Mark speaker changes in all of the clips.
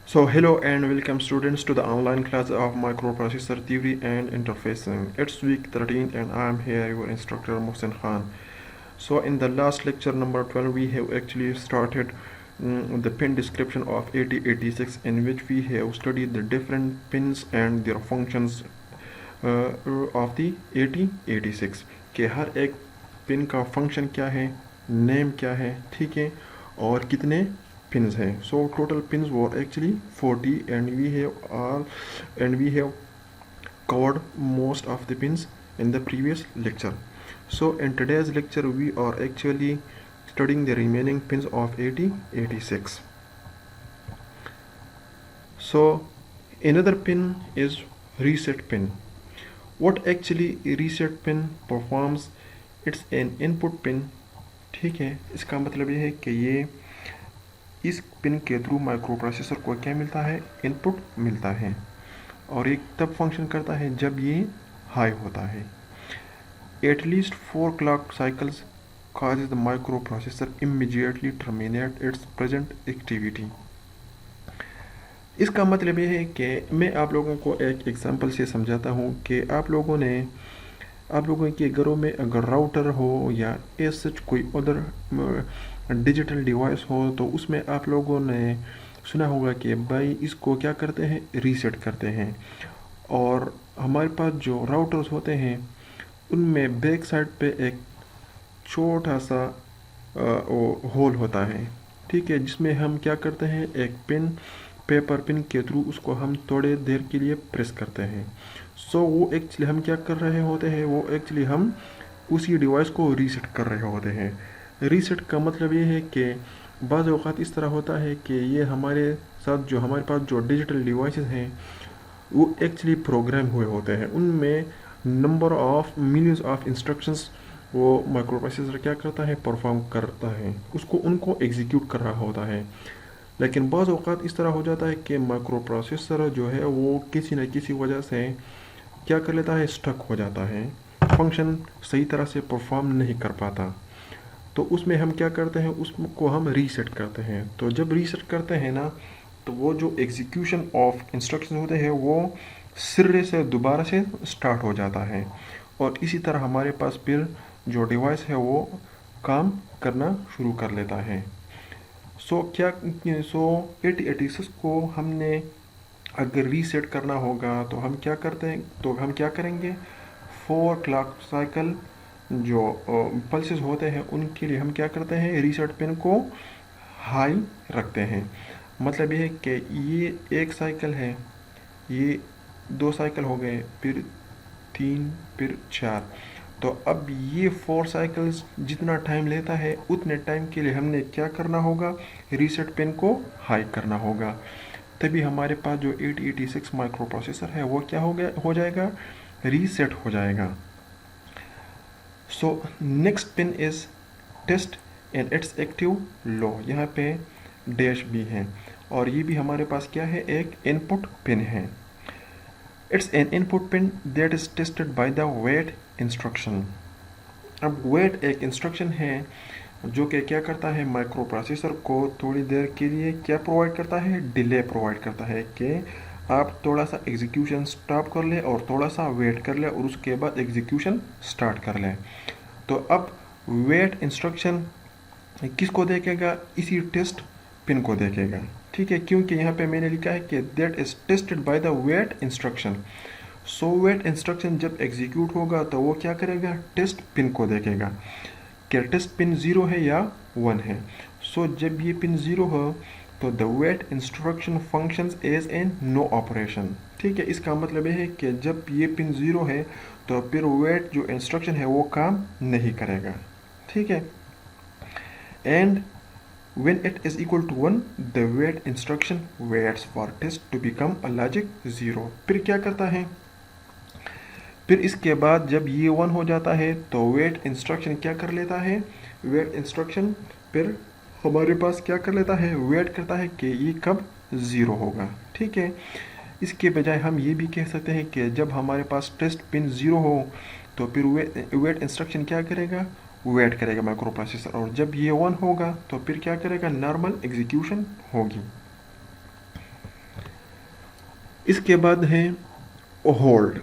Speaker 1: So hello and welcome students to the online class of microprocessor theory and interfacing. It's week 13 and I am here your instructor Mohsen Khan. So in the last lecture number 12 we have actually started the pin description of 8086 in which we have studied the different pins and their functions of the 8086 कि हर एक pin का function क्या है, name क्या है, ठीक है, और कितने pins हैं. So total pins were actually 40 and we have covered most of the pins in the previous lecture. So in today's lecture we are actually studying the remaining pins of 8086. So another pin is reset pin. What actually reset pin performs? It's an input pin. ठीक है, इसका मतलब ये है कि ये इस pin के थ्रू माइक्रो प्रोसेसर को क्या मिलता है, इनपुट मिलता है, और ये तब फंक्शन करता है जब ये हाई होता है. At least 4 clock cycles causes the microprocessor immediately terminate its present activity. इसका मतलब ये है कि मैं आप लोगों को एक एग्जांपल से समझाता हूँ कि आप लोगों के घरों में अगर राउटर हो या ऐसा कोई अदर डिजिटल डिवाइस हो तो उसमें आप लोगों ने सुना होगा कि भाई इसको क्या करते हैं, रीसेट करते हैं. और हमारे पास जो राउटर्स होते हैं उनमें बैक साइड पे एक छोटा सा होल होता है, ठीक है, जिसमें हम क्या करते हैं, एक पेपर पिन के थ्रू उसको हम थोड़े देर के लिए प्रेस करते हैं. सो वो एक्चुअली हम क्या कर रहे होते हैं, वो एक्चुअली हम उसी डिवाइस को रीसेट कर रहे होते हैं. रीसेट का मतलब ये है कि बाज़ औक़ात इस तरह होता है कि ये हमारे साथ जो हमारे पास जो डिजिटल डिवाइसेस हैं वो एक्चुअली प्रोग्राम हुए होते हैं. उनमें number of millions of instructions वो माइक्रो प्रोसेसर क्या करता है, परफॉर्म करता है, उनको एग्जीक्यूट कर रहा होता है. लेकिन बाज़ औक़ात इस तरह हो जाता है कि माइक्रो प्रोसेसर जो है वो किसी न किसी वजह से क्या कर लेता है, स्टक हो जाता है, फंक्शन सही तरह से परफॉर्म नहीं कर पाता. तो उसमें हम क्या करते हैं, उसको हम रीसेट करते हैं. तो जब रीसेट करते हैं ना, तो वो जो एग्जीक्यूशन ऑफ इंस्ट्रक्शन होते हैं वो सिरे से दोबारा से स्टार्ट हो जाता है, और इसी तरह हमारे पास फिर जो डिवाइस है वो काम करना शुरू कर लेता है. सो 8086 को हमने अगर रीसेट करना होगा तो हम क्या करेंगे, 4 क्लॉक साइकिल जो पल्सेस होते हैं उनके लिए हम क्या करते हैं, रीसेट पिन को हाई रखते हैं. मतलब ये है कि ये एक साइकिल है, ये 2 साइकिल हो गए, फिर 3, फिर 4. तो अब ये 4 साइकिल्स जितना टाइम लेता है उतने टाइम के लिए हमने क्या करना होगा, रीसेट पिन को हाई करना होगा. तभी हमारे पास जो 8086 माइक्रो प्रोसेसर है वो क्या हो जाएगा, रीसेट हो जाएगा. So next pin is test and it's active low. यहाँ पे डैश भी है, और ये भी हमारे पास क्या है, एक इनपुट पिन है. It's an input pin that is tested by the wait instruction. अब वेट एक इंस्ट्रक्शन है जो कि क्या करता है, माइक्रो प्रोसेसर को थोड़ी देर के लिए क्या प्रोवाइड करता है, डिले प्रोवाइड करता है कि आप थोड़ा सा एग्जीक्यूशन स्टॉप कर ले और थोड़ा सा वेट कर ले और उसके बाद एग्जीक्यूशन स्टार्ट कर ले. तो अब वेट इंस्ट्रक्शन किसको देखेगा, इसी टेस्ट पिन को देखेगा, ठीक है, क्योंकि यहाँ पे मैंने लिखा है कि that is tested by the wait instruction. So wait instruction जब एग्जीक्यूट होगा तो वो क्या करेगा, टेस्ट पिन को देखेगा कि टेस्ट पिन 0 है या 1 है. सो जब ये पिन 0 हो तो the wait instruction functions as an no operation. ठीक है, इसका मतलब ये है कि जब ये पिन 0 है तो फिर वेट जो इंस्ट्रक्शन है वो काम नहीं करेगा, ठीक है. And when it is equal to 1 the wait instruction waits for test to become a logic 0. फिर क्या करता है, फिर इसके बाद जब ये 1 हो जाता है तो वेट इंस्ट्रक्शन क्या कर लेता है, वेट इंस्ट्रक्शन फिर हमारे पास क्या कर लेता है, वेट करता है कि ये कब 0 होगा, ठीक है. इसके बजाय हम ये भी कह सकते हैं कि जब हमारे पास टेस्ट पिन 0 हो तो फिर वेट इंस्ट्रक्शन क्या करेगा, वेट करेगा माइक्रो प्रोसेसर, और जब ये 1 होगा तो फिर क्या करेगा, नॉर्मल एग्जीक्यूशन होगी. इसके बाद है होल्ड।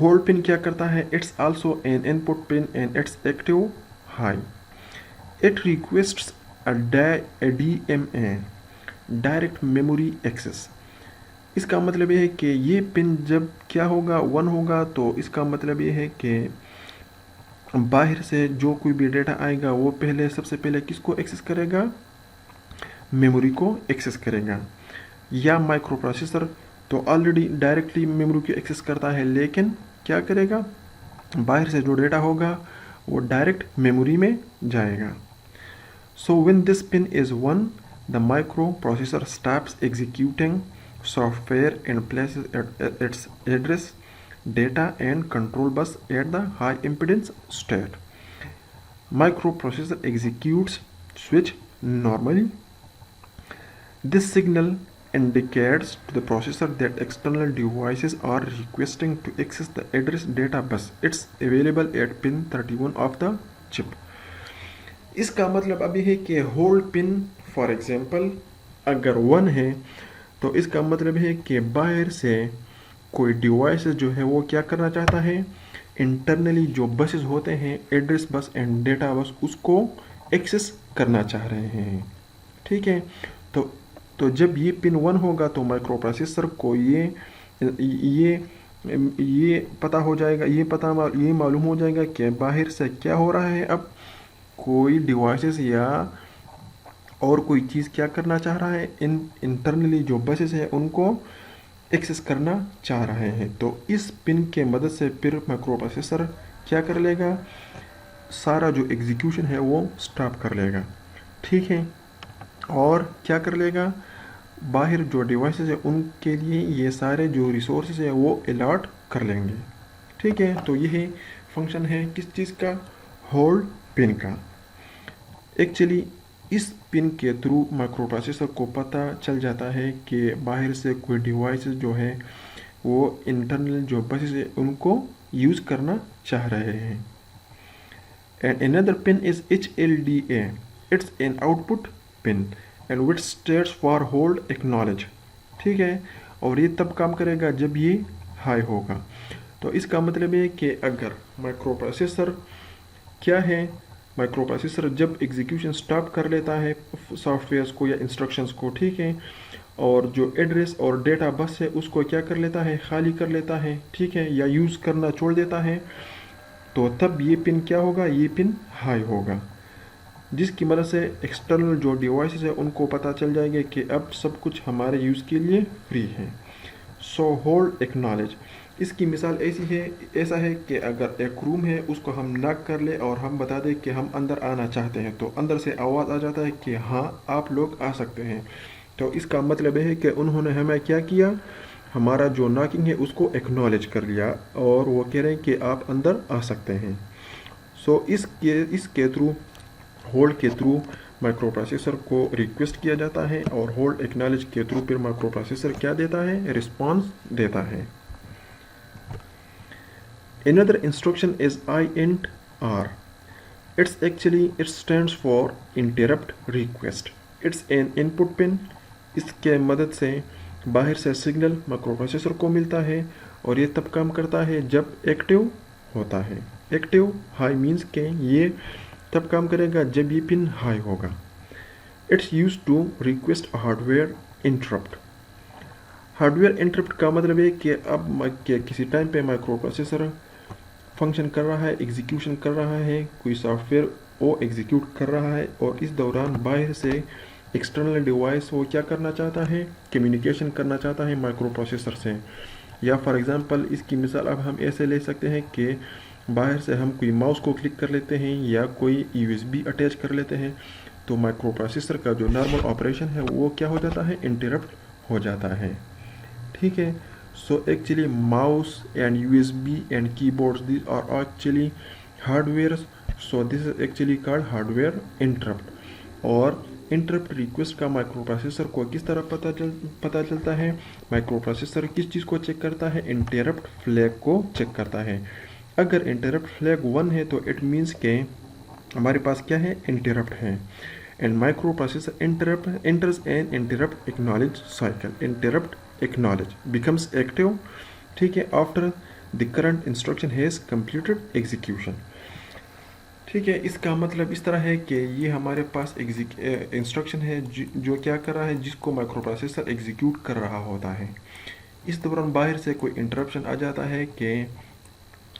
Speaker 1: होल्ड पिन क्या करता है? It's also an input pin and it's active high. It requests a DMA, direct memory access. इसका मतलब ये है कि ये पिन जब क्या होगा, 1 होगा, तो इसका मतलब ये है कि बाहर से जो कोई भी डेटा आएगा वो पहले सबसे पहले किसको एक्सेस करेगा? मेमोरी को एक्सेस करेगा। या माइक्रो प्रोसेसर तो ऑलरेडी डायरेक्टली मेमोरी को एक्सेस करता है, लेकिन क्या करेगा? बाहर से जो डेटा होगा वो डायरेक्ट मेमोरी में जाएगा। So when this pin is 1, the micro processor stops executing software and places its address, data and control bus at the high impedance state. Microprocessor executes switch normally. This signal indicates to the processor that external devices are requesting to access the address data bus. It's available at pin 31 of the chip. इसका मतलब अभी है कि hold pin for example अगर 1 है तो इसका मतलब है कि बाहर से कोई डिवाइस जो है वो क्या करना चाहता है? इंटरनली जो बसेस होते हैं, address bus and data bus, उसको एक्सेस करना चाह रहे हैं। ठीक है, तो जब ये पिन 1 होगा तो माइक्रो प्रोसेसर को ये पता हो जाएगा, ये मालूम हो जाएगा कि बाहर से क्या हो रहा है। अब कोई डिवाइसेस या और कोई चीज़ क्या करना चाह रहा है, इंटरनली जो बसेस है उनको एक्सेस करना चाह रहे हैं। तो इस पिन के मदद से फिर माइक्रो प्रोसेसर क्या कर लेगा? सारा जो एग्जीक्यूशन है वो स्टॉप कर लेगा। ठीक है, और क्या कर लेगा? बाहर जो डिवाइसेस है उनके लिए ये सारे जो रिसोर्सेज है वो अलॉट कर लेंगे। ठीक है, तो यही फंक्शन है किस चीज़ का? होल्ड पिन का। एक्चुअली इस पिन के थ्रू माइक्रो प्रोसेसर को पता चल जाता है कि बाहर से कोई डिवाइस जो है वो इंटरनल जो बसेस है उनको यूज़ करना चाह रहे हैं। And another pin is HLDA, it's an output pin and which states for hold acknowledge. ठीक है, और ये तब काम करेगा जब ये हाई होगा। तो इसका मतलब है कि अगर माइक्रो प्रोसेसर क्या है, माइक्रो प्रोसेसर जब एग्जीक्यूशन स्टॉप कर लेता है सॉफ्टवेयर्स को या इंस्ट्रक्शंस को, ठीक है, और जो एड्रेस और डेटा बस है उसको क्या कर लेता है? खाली कर लेता है। ठीक है, या यूज़ करना छोड़ देता है, तो तब ये पिन क्या होगा? ये पिन हाई होगा, जिसकी मदद से एक्सटर्नल जो डिवाइसेस है उनको पता चल जाएगा कि अब सब कुछ हमारे यूज़ के लिए फ्री है। सो होल्ड एक्नॉलेज, इसकी मिसाल ऐसा है कि अगर एक रूम है उसको हम नॉक कर ले और हम बता दें कि हम अंदर आना चाहते हैं, तो अंदर से आवाज़ आ जाता है कि हाँ आप लोग आ सकते हैं। तो इसका मतलब है कि उन्होंने हमें क्या किया? हमारा जो नॉकिंग है उसको एक्नॉलेज कर लिया और वो कह रहे हैं कि आप अंदर आ सकते हैं। सो इसके थ्रू, होल्ड के थ्रू माइक्रो प्रोसेसर को रिक्वेस्ट किया जाता है और होल्ड एक्नॉलेज के थ्रू फिर माइक्रो प्रोसेसर क्या देता है? रिस्पॉन्स देता है। Another instruction is INT R. It stands for interrupt request. It's an input pin. इसके मदद से बाहर से सिग्नल माइक्रो प्रोसेसर को मिलता है और ये तब काम करता है जब एक्टिव होता है। एक्टिव हाई मीन्स के ये तब काम करेगा जब ये पिन हाई होगा। It's use to request hardware interrupt. Hardware interrupt का मतलब है कि अब किसी टाइम पे माइक्रो प्रोसेसर फंक्शन कर रहा है, एग्जीक्यूशन कर रहा है, कोई सॉफ्टवेयर वो एग्जीक्यूट कर रहा है और इस दौरान बाहर से एक्सटर्नल डिवाइस वो क्या करना चाहता है? कम्युनिकेशन करना चाहता है माइक्रो प्रोसेसर से। या फॉर एग्जांपल इसकी मिसाल अब हम ऐसे ले सकते हैं कि बाहर से हम कोई माउस को क्लिक कर लेते हैं या कोई USB अटैच कर लेते हैं, तो माइक्रो प्रोसेसर का जो नॉर्मल ऑपरेशन है वो क्या हो जाता है? इंटरप्ट हो जाता है। ठीक है, so actually mouse and USB and keyboards, these are actually hardware, so this is actually called hardware interrupt। और इंटरप्ट रिक्वेस्ट का माइक्रो प्रोसेसर को किस तरह पता चलता है? माइक्रो प्रोसेसर किस चीज़ को चेक करता है? इंटरप्ट फ्लैग को चेक करता है। अगर इंटरप्ट फ्लैग 1 है तो इट मीन्स के हमारे पास क्या है? इंटरप्ट है। And microprocessor interrupt enters an interrupt acknowledge cycle. Interrupt acknowledge becomes active, ठीक है, after the current instruction has completed execution. ठीक है, इसका मतलब इस तरह है कि ये हमारे पास इंस्ट्रक्शन है जो क्या कर रहा है, जिसको माइक्रो प्रोसेसर एग्जीक्यूट कर रहा होता है। इस दौरान बाहर से कोई इंटरप्शन आ जाता है कि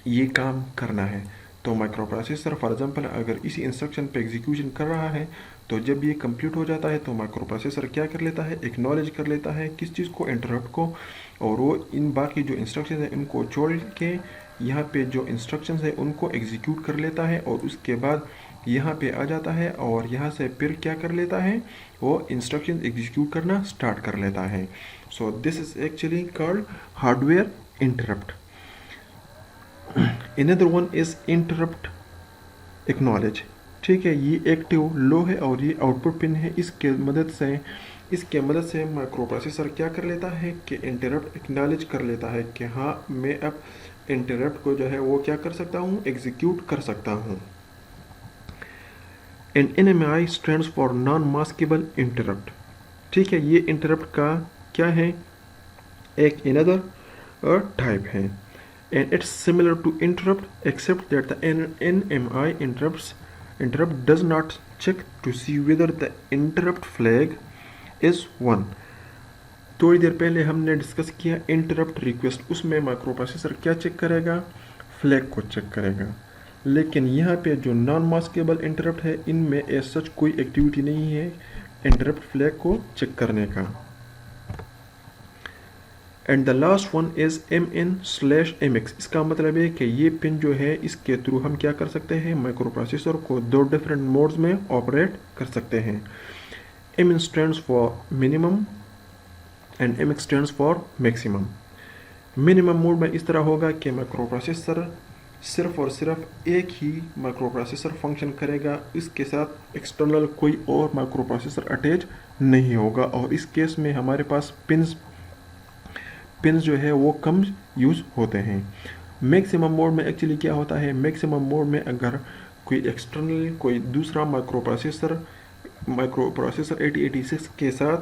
Speaker 1: ये काम करना है, तो माइक्रो प्रोसेसर फॉर एग्जांपल अगर इसी इंस्ट्रक्शन पे एग्जीक्यूशन कर रहा है, तो जब ये कंप्लीट हो जाता है तो माइक्रो प्रोसेसर क्या कर लेता है, एक्नॉलेज कर लेता है किस चीज़ को, इंटरप्ट को, और वो इन बाकी जो इंस्ट्रक्शन है इनको छोड़ के यहाँ पे जो इंस्ट्रक्शंस है उनको एग्जीक्यूट कर लेता है, और उसके बाद यहाँ पे आ जाता है और यहाँ से फिर क्या कर लेता है, वो इंस्ट्रक्शन एग्जीक्यूट करना स्टार्ट कर लेता है। So this is actually called hardware interrupt. Another one is interrupt acknowledge. ठीक है, ये एक्टिव लो है और ये आउटपुट पिन है। इसके मदद से माइक्रो प्रोसेसर क्या कर लेता है कि इंटरप्ट एक्नॉलेज कर लेता है कि हाँ मैं अब इंटरप्ट को जो है वो क्या कर सकता हूँ, एग्जीक्यूट कर सकता हूँ। And NMI stands for non maskable interrupt. ठीक है, ये इंटरप्ट का क्या है, एक अनदर टाइप है, and it's similar to interrupt except that the NMI interrupt does not check to see whether the interrupt flag is 1। थोड़ी देर पहले हमने डिस्कस किया इंटरप्ट रिक्वेस्ट, उसमें माइक्रो प्रोसेसर क्या चेक करेगा, फ्लैग को चेक करेगा। लेकिन यहाँ पे जो नॉन मास्केबल इंटरप्ट है इनमें एज सच कोई एक्टिविटी नहीं है इंटरप्ट फ्लैग को चेक करने का। And the last one is MN/MX। इसका मतलब है कि ये पिन जो है इसके थ्रू हम क्या कर सकते हैं, माइक्रो प्रोसेसर को दो डिफरेंट मोड्स में ऑपरेट कर सकते हैं। MN stands for minimum and MX stands for maximum. Minimum mode में इस तरह होगा कि माइक्रो प्रोसेसर सिर्फ और सिर्फ एक ही माइक्रो प्रोसेसर फंक्शन करेगा, इसके साथ एक्सटर्नल कोई और माइक्रो प्रोसेसर अटैच नहीं होगा, और इस केस में हमारे पास पिन्स जो है वो कम यूज़ होते हैं। मैक्सिमम मोड में एक्चुअली क्या होता है, मैक्सिमम मोड में अगर कोई एक्सटर्नल कोई दूसरा माइक्रो प्रोसेसर 8086 के साथ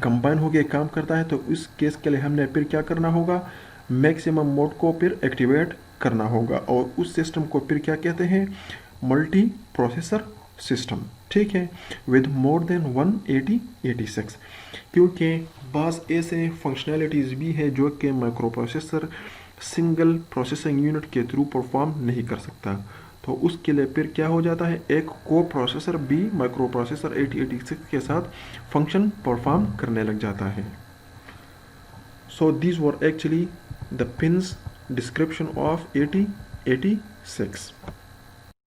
Speaker 1: कंबाइन होकर काम करता है, तो उस केस के लिए हमने फिर क्या करना होगा, मैक्सिमम मोड को फिर एक्टिवेट करना होगा, और उस सिस्टम को फिर क्या कहते हैं, मल्टी प्रोसेसर सिस्टम। ठीक है, विद मोर देन 186, क्योंकि बाज़ ऐसे फंक्शनैलिटीज़ भी है जो कि micro processor single processing unit के थ्रू परफॉर्म नहीं कर सकता, तो उसके लिए फिर क्या हो जाता है, एक को प्रोसेसर भी माइक्रो प्रोसेसर 8086 के साथ फंक्शन परफॉर्म करने लग जाता है। So this were actually the pins description of 8086।